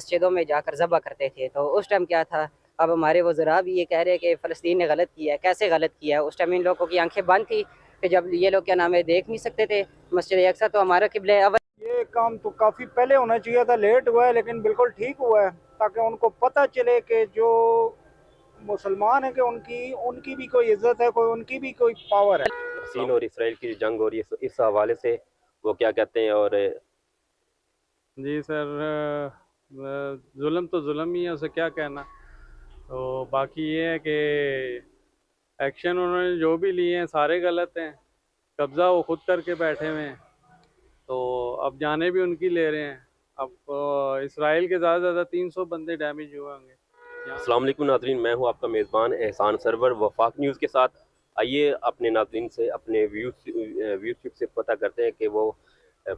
مسجدوں میں جا کر ذبح کرتے تھے، تو اس ٹائم کیا تھا؟ اب ہمارے وزراء بھی یہ کہہ رہے ہیں کہ فلسطین نے غلط کیا ہے۔ کیسے غلط کیا ہے؟ اس ٹائم ان لوگوں کی آنکھیں بند تھی کہ جب یہ لوگ دیکھ نہیں سکتے تھے مسجد اقصیٰ، تو ہمارا قبلہ اول۔ یہ کام تو کافی پہلے ہونا چاہیے تھا، لیٹ ہوا ہے لیکن بالکل ٹھیک ہوا ہے، تاکہ ان کو پتہ چلے کہ جو مسلمان ہیں کہ ان کی بھی کوئی عزت ہے، ان کی بھی کوئی پاور ہے۔ فلسطین اور اسرائیل کی جنگ ہو رہی ہے، اس حوالے سے وہ کیا کہتے ہیں؟ اور جی سر، ظلم تو ظلم ہی ہے، اسے کیا کہنا۔ تو باقی یہ ہے کہ ایکشن انہوں نے جو بھی لیے ہیں سارے غلط ہیں، قبضہ وہ خود کر کے بیٹھے ہوئے ہیں، تو اب جانے بھی ان کی لے رہے ہیں۔ اب اسرائیل کے زیادہ سے زیادہ 300 بندے ڈیمیج ہوئے ہوں گے۔ السلام علیکم ناظرین، میں ہوں آپ کا میزبان احسان سرور وفاق نیوز کے ساتھ۔ آئیے اپنے ناظرین سے، اپنے ویورشپ سے پتہ کرتے ہیں کہ وہ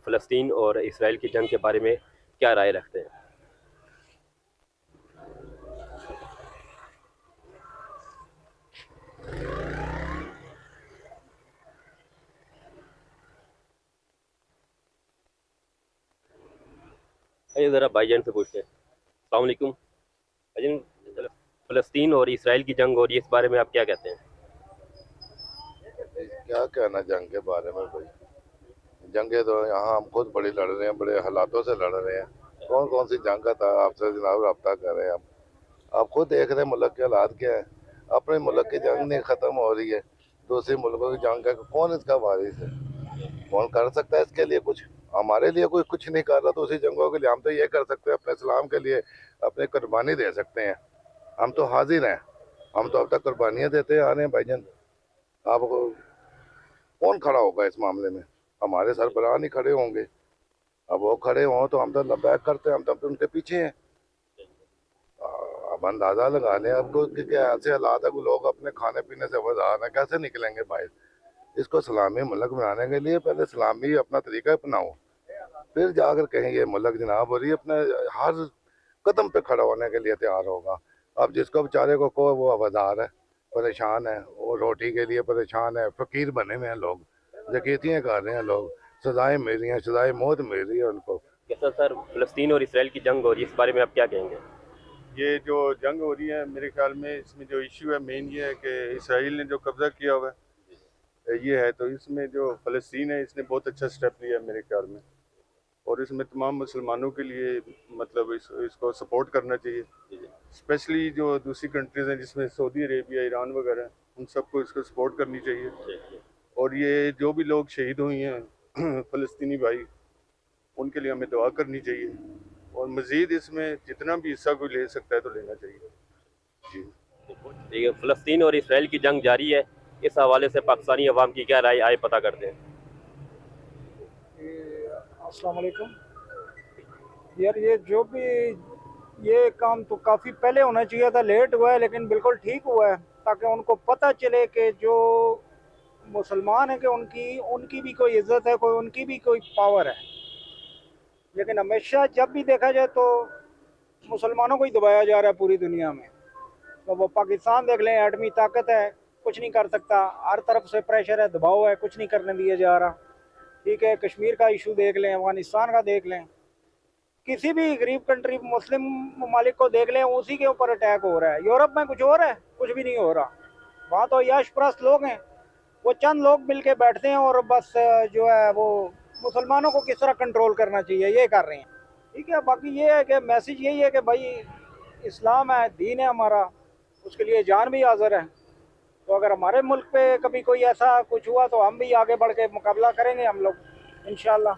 فلسطین اور اسرائیل کی جنگ کے بارے میں کیا رائے رکھتے ہیں۔ آئیے ذرا بھائی جان سے پوچھتے ہیں۔ السلام علیکم بھائی جان، فلسطین اور اسرائیل کی جنگ ہو رہی ہے، اس بارے میں آپ کیا کہتے ہیں؟ کیا کہنا جنگ کے بارے میں بھائی؟ جنگیں تو یہاں ہم خود بڑی لڑ رہے ہیں، بڑے حالاتوں سے لڑ رہے ہیں۔ کون سی جنگ کا تھا آپ سے جناب رابطہ کر رہے ہیں ہم؟ آپ خود دیکھ رہے ہیں ملک کے حالات کیا ہے۔ اپنے ملک کی جنگ نہیں ختم ہو رہی ہے، دوسرے ملکوں کی جنگ کا کون اس کا وارث ہے؟ کون کر سکتا ہے اس کے لیے کچھ؟ ہمارے لیے کوئی کچھ نہیں کر رہا، دوسری جنگوں کے لیے ہم تو یہ کر سکتے ہیں، اپنے اسلام کے لیے اپنی قربانی دے سکتے ہیں۔ ہم تو حاضر ہیں، ہم تو اب تک قربانیاں دیتے آ رہے ہیں بھائی جان۔ آپ کو کون کھڑا ہوگا اس معاملے میں؟ ہمارے سربراہ نہیں کھڑے ہوں گے، اب وہ کھڑے ہوں تو ہم تو لبیک کرتے ہیں، ہم تو ان کے پیچھے ہیں۔ اب اندازہ لگا لیں اب کو کہ کیا ایسے حالات ہے کہ لوگ اپنے کھانے پینے سے وزار ہیں، کیسے نکلیں گے باہر؟ اس کو اسلامی ملک بنانے کے لیے پہلے اسلامی اپنا طریقہ اپناؤ، پھر جا کر کہیں یہ ملک جناب، اور یہ اپنے ہر قدم پہ کھڑا ہونے کے لیے تیار ہوگا۔ اب جس کو بیچارے کو وہ وزار ہے، پریشان ہے، وہ روٹی کے لیے پریشان ہے، فقیر بنے ہوئے ہیں لوگ، زکیتیاں کر رہے ہیں لوگ، سزائیں مل رہی ہیں، سزائیں موت مل رہی ہے ان کو۔ کیسا سر، فلسطین اور اسرائیل کی جنگ ہو رہی ہے، اس بارے میں آپ کیا کہیں گے؟ یہ جو جنگ ہو رہی ہے میرے خیال میں اس میں جو ایشو ہے مین یہ ہے کہ اسرائیل نے جو قبضہ کیا ہوا ہے یہ ہے، تو اس میں جو فلسطین ہے اس نے بہت اچھا سٹیپ لیا ہے میرے خیال میں، اور اس میں تمام مسلمانوں کے لیے مطلب اس کو سپورٹ کرنا چاہیے، اسپیشلی جو دوسری کنٹریز ہیں جس میں سعودی عربیہ، ایران وغیرہ ہیں، ان سب کو اس کو سپورٹ کرنی چاہیے۔ اور یہ جو بھی لوگ شہید ہوئی ہیں فلسطینی بھائی، ان کے لیے ہمیں دعا کرنی چاہیے، اور مزید اس میں جتنا بھی حصہ کوئی لے سکتا ہے تو لینا چاہیے۔ جی ٹھیک ہے، فلسطین اور اسرائیل کی جنگ جاری ہے، اس حوالے سے پاکستانی عوام کی کیا رائے، آئے پتہ کرتے ہیں۔ السلام علیکم یار، یہ جو بھی یہ کام تو کافی پہلے ہونا چاہیے تھا، لیٹ ہوا ہے لیکن بالکل ٹھیک ہوا ہے، تاکہ ان کو پتہ چلے کہ جو مسلمان ہیں کہ ان کی بھی کوئی عزت ہے، ان کی بھی کوئی پاور ہے۔ لیکن ہمیشہ جب بھی دیکھا جائے تو مسلمانوں کو ہی دبایا جا رہا ہے پوری دنیا میں۔ تو وہ پاکستان دیکھ لیں، ایٹمی طاقت ہے، کچھ نہیں کر سکتا، ہر طرف سے پریشر ہے، دباؤ ہے، کچھ نہیں کرنے دیا جا رہا۔ ٹھیک ہے، کشمیر کا ایشو دیکھ لیں، افغانستان کا دیکھ لیں، کسی بھی غریب کنٹری مسلم ممالک کو دیکھ لیں، اسی کے اوپر اٹیک ہو رہا ہے۔ یورپ میں کچھ ہو رہا ہے؟ کچھ بھی نہیں ہو رہا۔ وہاں تو عیاش پرست لوگ ہیں، وہ چند لوگ مل کے بیٹھتے ہیں اور بس جو ہے وہ مسلمانوں کو کس طرح کنٹرول کرنا چاہیے یہ کر رہے ہیں۔ ٹھیک ہے، باقی یہ ہے کہ میسج یہی ہے کہ بھائی اسلام ہے، دین ہے ہمارا، اس کے لیے جان بھی حاضر ہے۔ تو اگر ہمارے ملک پہ کبھی کوئی ایسا کچھ ہوا تو ہم بھی آگے بڑھ کے مقابلہ کریں گے ہم لوگ انشاءاللہ۔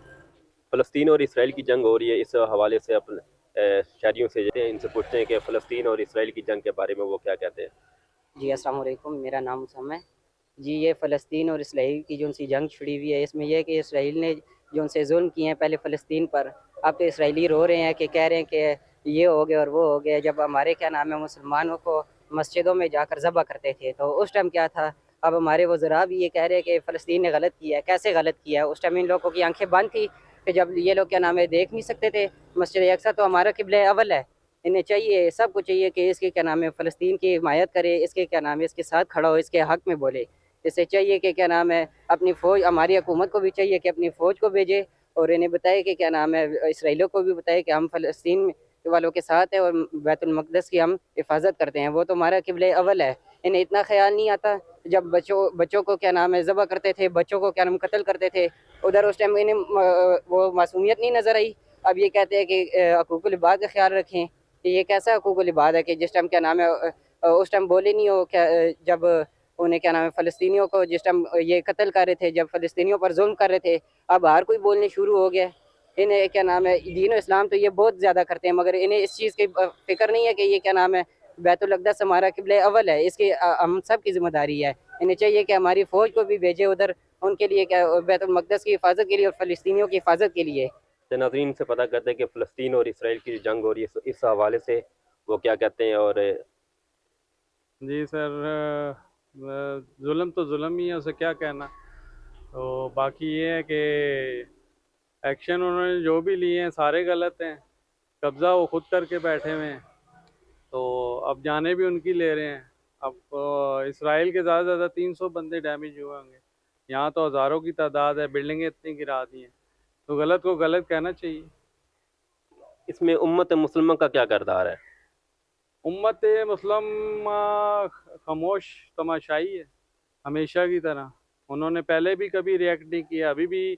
فلسطین اور اسرائیل کی جنگ ہو رہی ہے، اس حوالے سے اپنے شہریوں سے ان سے پوچھتے ہیں کہ فلسطین اور اسرائیل کی جنگ کے بارے میں وہ کیا کہتے ہیں۔ جی السلام علیکم، میرا نام مسم ہے جی۔ یہ فلسطین اور اسرائیل کی جو سی جنگ چھڑی ہوئی ہے، اس میں یہ ہے کہ اسرائیل نے جو سے ظلم کیے ہیں پہلے فلسطین پر، اب تو اسرائیلی رو رہے ہیں کہ کہہ رہے ہیں کہ یہ ہو گیا اور وہ ہو گیا، جب ہمارے مسلمانوں کو مسجدوں میں جا کر ذبح کرتے تھے، تو اس ٹائم کیا تھا؟ اب ہمارے وزراء بھی یہ کہہ رہے ہیں کہ فلسطین نے غلط کیا ہے۔ کیسے غلط کیا ہے؟ اس ٹائم ان لوگوں کی آنکھیں بند تھی کہ جب یہ لوگ دیکھ نہیں سکتے تھے مسجد اقصیٰ، تو ہمارا قبلہ اول ہے۔ انہیں چاہیے، سب کو چاہیے کہ اس کی فلسطین کی حمایت کرے، اس کے اس کے ساتھ کھڑا ہو، اس کے حق میں بولے۔ اسے چاہیے کہ اپنی فوج، ہماری حکومت کو بھی چاہیے کہ اپنی فوج کو بھیجے، اور انہیں بتائے کہ اسرائیلیوں کو بھی بتائے کہ ہم فلسطین والوں کے ساتھ ہے اور بیت المقدس کی ہم حفاظت کرتے ہیں. وہ تو ہمارا قبلہ اول ہے. انہیں اتنا خیال نہیں آتا جب بچوں کو کیا نام ہے ذبح کرتے تھے, بچوں کو کیا نام قتل کرتے تھے, ادھر اس ٹائم انہیں وہ معصومیت نہیں نظر آئی. اب یہ کہتے ہیں کہ حقوق العباد کا خیال رکھیں. یہ کیسا حقوق العباد ہے کہ جس ٹائم کیا نام ہے اس ٹائم بولے نہیں ہو کیا, جب انہیں کیا نام ہے فلسطینیوں کو جس ٹائم یہ قتل کر رہے تھے, جب فلسطینیوں پر ظلم کر رہے تھے, اب ہر کوئی بولنے شروع ہو گیا. انہیں کیا نام ہے دین و اسلام تو یہ بہت زیادہ کرتے ہیں, مگر انہیں اس چیز کی فکر نہیں ہے کہ یہ کیا نام ہے بیت الاقدس ہمارا قبلہ اول ہے. اس کی ہم سب کی ذمہ داری ہے. انہیں چاہیے کہ ہماری فوج کو بھی بھیجے ادھر ان کے لیے کیا بیت المقدس کی حفاظت کے لیے اور فلسطینیوں کی حفاظت کے لیے. ناظرین سے پتہ کرتے ہیں کہ فلسطین اور اسرائیل کی جو جنگ ہو رہی ہے اس حوالے سے وہ کیا کہتے ہیں. اور جی سر, ظلم تو ظلم ہی ہے, اسے کیا کہنا. تو باقی یہ ہے کہ ایکشن انہوں نے جو بھی لیے ہیں سارے غلط ہیں. قبضہ وہ خود کر کے بیٹھے ہوئے ہیں, تو اب جانے بھی ان کی لے رہے ہیں. اب اسرائیل کے زیادہ سے زیادہ 300 بندے ڈیمیج ہوئے ہوں گے, یہاں تو ہزاروں کی تعداد ہے, بلڈنگیں اتنی گرا دی ہیں. تو غلط کو غلط کہنا چاہیے. اس میں امت مسلمہ کا کیا کردار ہے؟ امت مسلمہ خاموش تماشائی ہے ہمیشہ کی طرح. انہوں نے پہلے بھی کبھی ریئیکٹ نہیں کیا. ابھی بھی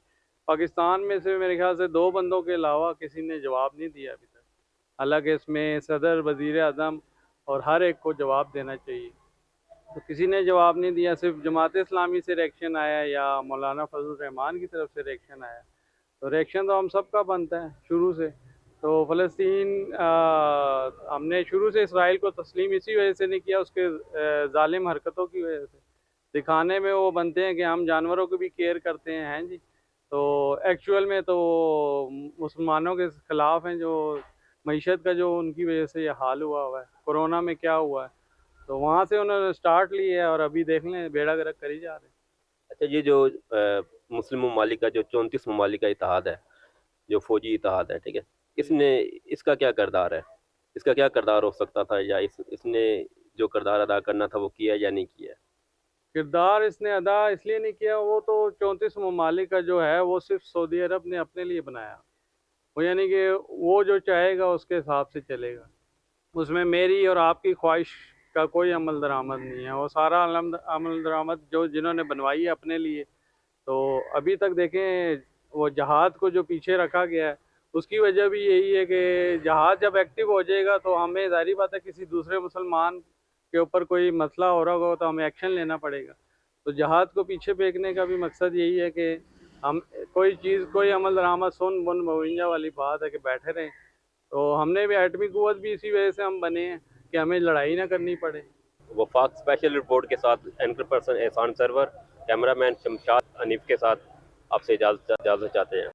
پاکستان میں سے میرے خیال سے 2 بندوں کے علاوہ کسی نے جواب نہیں دیا ابھی تک. حالانکہ اس میں صدر, وزیر اعظم اور ہر ایک کو جواب دینا چاہیے, تو کسی نے جواب نہیں دیا. صرف جماعت اسلامی سے ریئیکشن آیا یا مولانا فضل الرحمان کی طرف سے ریئیکشن آیا. تو ریئیکشن تو ہم سب کا بنتا ہے شروع سے. تو فلسطین ہم نے شروع سے اسرائیل کو تسلیم اسی وجہ سے نہیں کیا, اس کے ظالم حرکتوں کی وجہ سے. دکھانے میں وہ بنتے ہیں کہ ہم جانوروں کو بھی کیئر کرتے ہیں جی, تو ایکچول میں تو مسلمانوں کے خلاف ہیں. جو معیشت کا جو ان کی وجہ سے یہ حال ہوا ہے, کورونا میں کیا ہوا ہے, تو وہاں سے انہوں نے سٹارٹ لی ہے اور ابھی دیکھ لیں بیڑا گرک کری جا رہے ہیں. اچھا, یہ جو مسلم ممالک کا جو 34 ممالک کا اتحاد ہے, جو فوجی اتحاد ہے, ٹھیک ہے, اس کا کیا کردار ہے؟ اس کا کیا کردار ہو سکتا تھا, یا اس نے جو کردار ادا کرنا تھا وہ کیا یا نہیں کیا؟ کردار اس نے ادا اس لیے نہیں کیا, وہ تو 34 ممالک کا جو ہے وہ صرف سعودی عرب نے اپنے لیے بنایا. وہ یعنی کہ وہ جو چاہے گا اس کے حساب سے چلے گا. اس میں میری اور آپ کی خواہش کا کوئی عمل درآمد نہیں ہے. وہ سارا عمل درآمد جنہوں نے بنوائی ہے اپنے لیے. تو ابھی تک دیکھیں وہ جہاد کو جو پیچھے رکھا گیا ہے اس کی وجہ بھی یہی ہے کہ جہاد جب ایکٹیو ہو جائے گا تو ہمیں ظاہری بات ہے کسی دوسرے مسلمان کے اوپر کوئی مسئلہ ہو رہا ہوگا تو ہمیں ایکشن لینا پڑے گا. تو جہاد کو پیچھے پھینکنے کا بھی مقصد یہی ہے کہ ہم کوئی عمل درآمد سن بن موینجا والی بات ہے کہ بیٹھے رہیں. تو ہم نے بھی ایٹمی قوت بھی اسی وجہ سے ہم بنے ہیں کہ ہمیں لڑائی نہ کرنی پڑے. وفاق اسپیشل رپورٹ کے ساتھ اینکر پرسن احسان سرور, کیمرہ مین شمشاد حنیف کے ساتھ آپ سے اجازت چاہتے ہیں.